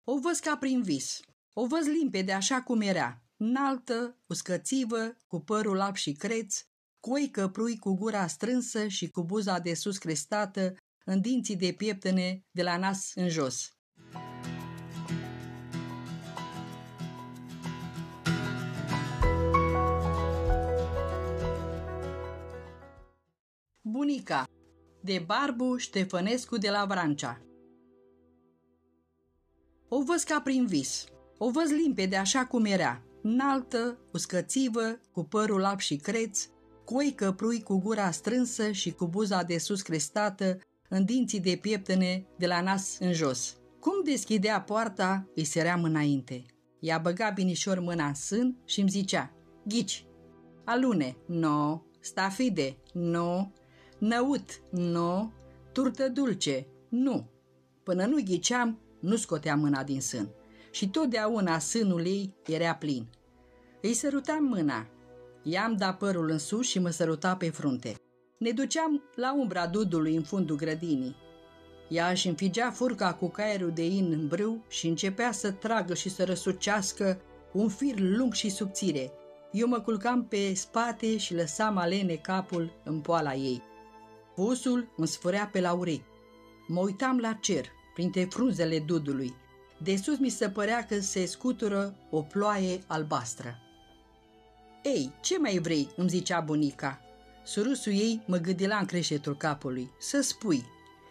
O văz ca prin vis, o văz limpede așa cum era, înaltă, uscățivă, cu părul alb și creț, cu oi căprui, cu gura strânsă și cu buza de sus crestată, în dinții de pieptene de la nas în jos. Bunica, de Barbu Ștefănescu de la Vrancea. O văz ca prin vis, o văz limpede așa cum era, înaltă, uscățivă, cu părul alb și creț, cu oi căprui, cu gura strânsă și cu buza de sus crestată, în dinții de pieptene de la nas în jos. Cum deschidea poarta, îi săream înainte. I-a băgat binișor mâna în sân și îmi zicea: "Ghici, alune, no, stafide, no, năut, no, turtă dulce, nu." Până nu ghiceam, nu scotea mâna din sân și totdeauna sânul ei era plin. Îi sărutam mâna, i-am dat părul în sus și mă săruta pe frunte. Ne duceam la umbra dudului în fundul grădinii. Ea își înfigea furca cu caierul de in în brâu și începea să tragă și să răsucească un fir lung și subțire. Eu mă culcam pe spate și lăsam alene capul în poala ei. Pusul îmi sfârea pe la urechi. Mă uitam la cer, printre frunzele dudului. De sus mi se părea că se scutură o ploaie albastră. "Ei, ce mai vrei?" îmi zicea bunica. Surusul ei mă gâdila în creștetul capului. "Să spui."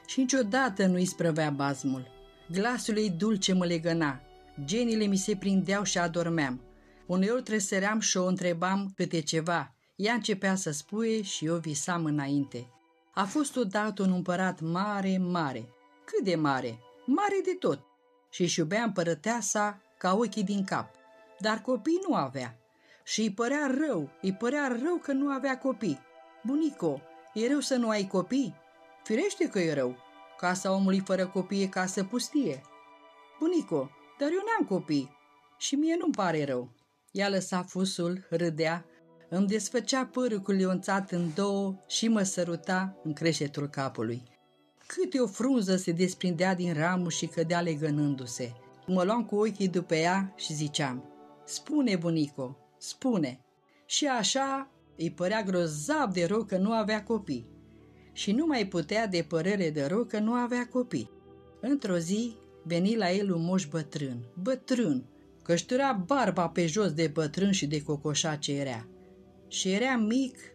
Și niciodată nu-i sprăvea basmul. Glasul ei dulce mă legăna. Genile mi se prindeau și adormeam. Uneori tresăream și o întrebam câte ceva. Ea începea să spuie și eu visam înainte. A fost odată un împărat mare, mare. Cât de mare? Mare de tot. Și își iubea împărăteasa ca ochii din cap. Dar copii nu avea. Și îi părea rău că nu avea copii. "Bunico, e rău să nu ai copii?" "Firește că e rău. Casa omului fără copii e casă pustie." "Bunico, dar eu n-am copii și mie nu-mi pare rău." Ea lăsa fusul, râdea, îmi desfăcea părul cu lionțat în două și mă săruta în creștetul capului. Câte o frunză se desprindea din ramul și cădea legănându-se. Mă luam cu ochii după ea și ziceam: "Spune, bunico, spune." Și așa îi părea grozav de rău că nu avea copii. Și nu mai putea de părere de rău că nu avea copii. Într-o zi veni la el un moș bătrân, că își târa barba pe jos de bătrân și de cocoșa ce era. Și era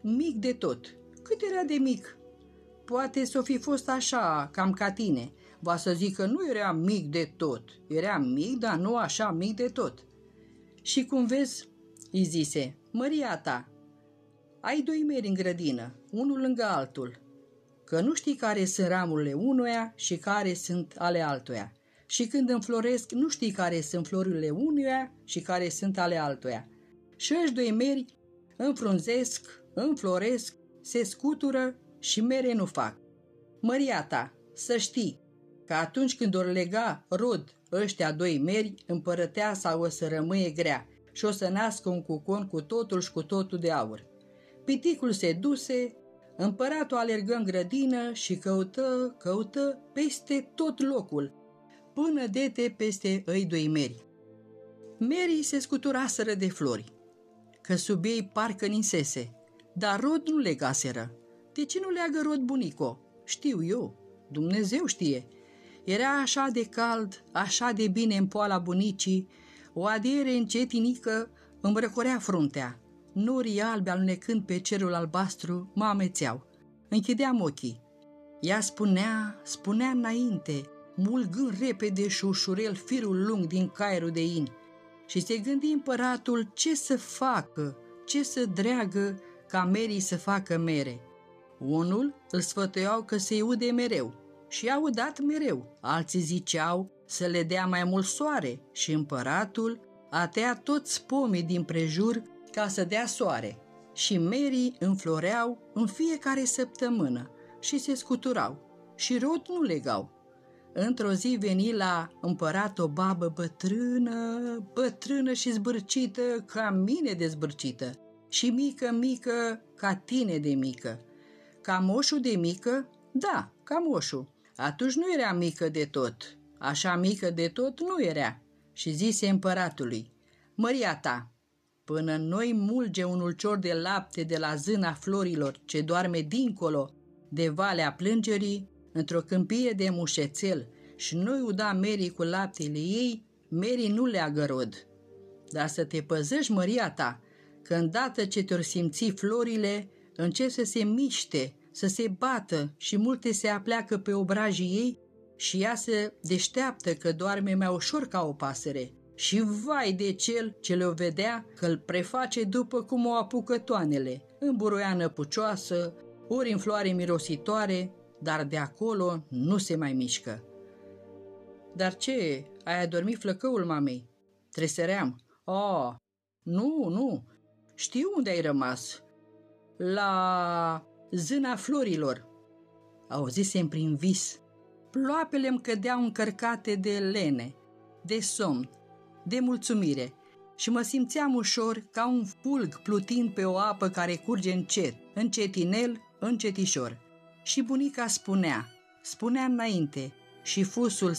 mic de tot. Cât era de mic? Poate s-o fi fost așa, cam ca tine. Va să zic că nu era mic de tot. Era mic, dar nu așa mic de tot. "Și cum vezi," îi zise, "măria ta, ai 2 meri în grădină, unul lângă altul, că nu știi care sunt ramurile unuia și care sunt ale altuia. Și când înfloresc, nu știi care sunt florile unuia și care sunt ale altuia. Și ăști 2 meri înfrunzesc, înfloresc, se scutură și mere nu fac. Măria ta, să știi că atunci când or lega rod ăștia 2 meri, împărăteasa o să rămâie grea și o să nască un cucon cu totul și cu totul de aur." Piticul se duse, împăratul alergă în grădină și căută peste tot locul, până dete peste îi 2 meri. Merii se scuturaseră de flori, că sub ei parcă ninsese, dar rod nu legaseră. "De ce nu leagă rod, bunico?" "Știu eu, Dumnezeu știe." Era așa de cald, așa de bine în poala bunicii, o adiere încetinică îmi răcorea fruntea. Norii albi alunecând pe cerul albastru mă amețeau. Închideam ochii. Ea spunea înainte, mulgând repede și ușurel firul lung din caierul de in. Și se gândi împăratul ce să facă, ce să dreagă ca merii să facă mere. Unul îl sfătuiau că se iude mereu și i-au udat mereu. Alții ziceau să le dea mai mult soare și împăratul a tăiat toți pomii din prejur ca să dea soare. Și merii înfloreau în fiecare săptămână și se scuturau și rod nu legau. Într-o zi veni la împărat o babă bătrână și zbârcită ca mine de zbârcită și mică ca tine de mică. Ca moșul de mică? Da, ca moșul. Atunci nu era mică de tot. Așa mică de tot nu era și zise împăratului: Măria ta, până noi mulge un ulcior de lapte de la zâna florilor ce doarme dincolo de Valea Plângerii, într-o câmpie de mușețel, și noi uda Mary cu laptele ei, Mary nu leagă rod. Dar să te păzești, măria ta, că îndată ce te-or simți florile, încep să se miște, să se bată și multe se apleacă pe obrajii ei și ea se deșteaptă că doarme mai ușor ca o pasăre. Și vai de cel ce le-o vedea că îl preface după cum o apucă toanele, în buroiană pucioasă, ori în floare mirositoare, dar de acolo nu se mai mișcă. Dar ce, ai adormit flăcăul mamei? Tresăream. Oh, nu, știu unde ai rămas. La zâna florilor. Auzisem prin vis. Ploapele îmi cădeau încărcate de lene, de somn, de mulțumire și mă simțeam ușor ca un fulg plutind pe o apă care curge încet, încetinel, încetișor. Și bunica spunea înainte și fusul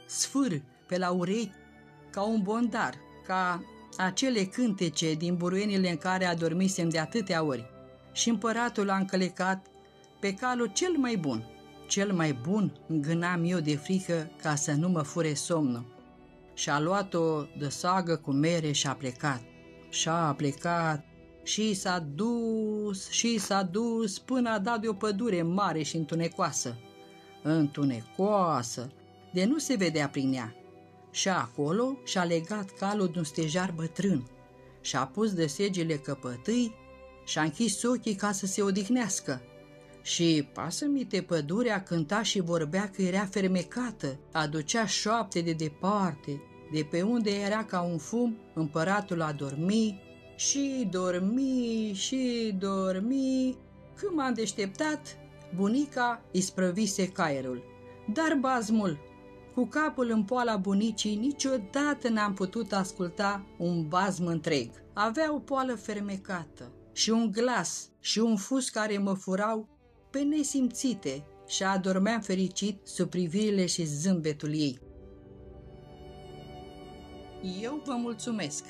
sfâr pe la urechi ca un bondar, ca acele cântece din buruienile în care adormisem de atâtea ori. Și împăratul a încălecat pe calul cel mai bun, îngânam eu de frică ca să nu mă fure somnul. Și-a luat-o de sagă cu mere și a plecat. Și-a plecat și s-a dus până a dat de o pădure mare și întunecoasă, de nu se vedea prin ea. Și acolo și-a legat calul de un stejar bătrân și-a pus de segile căpătâi și-a închis ochii ca să se odihnească. Și pasămite pădurea cânta și vorbea că era fermecată, aducea șoapte de departe, de pe unde era ca un fum. Împăratul a dormit și dormi. Când m-am deșteptat, bunica îi sprăvise caierul. Dar bazmul, cu capul în poala bunicii, niciodată n-am putut asculta un bazm întreg. Avea o poală fermecată și un glas și un fus care mă furau pe nesimțite și adormeam fericit sub privirile și zâmbetul ei. Eu vă mulțumesc!